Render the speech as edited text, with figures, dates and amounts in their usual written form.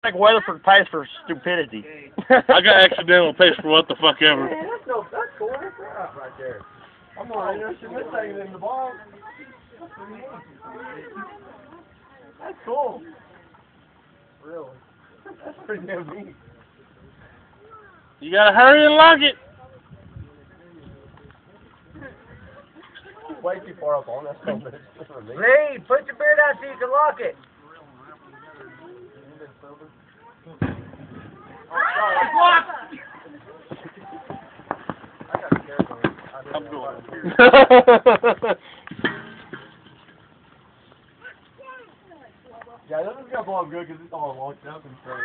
Like Weatherford pays for stupidity. I got accidental pays for what the fuck ever. Man, that's cool. That's right there. I'm more interested in this thing than the box. That's cool. Really? That's pretty damn neat. You gotta hurry and lock it. Way too far up on that stuff. Lee, put your beard out so you can lock it. I'm going. Yeah, this is gonna blow up good because it's all locked up and stuff.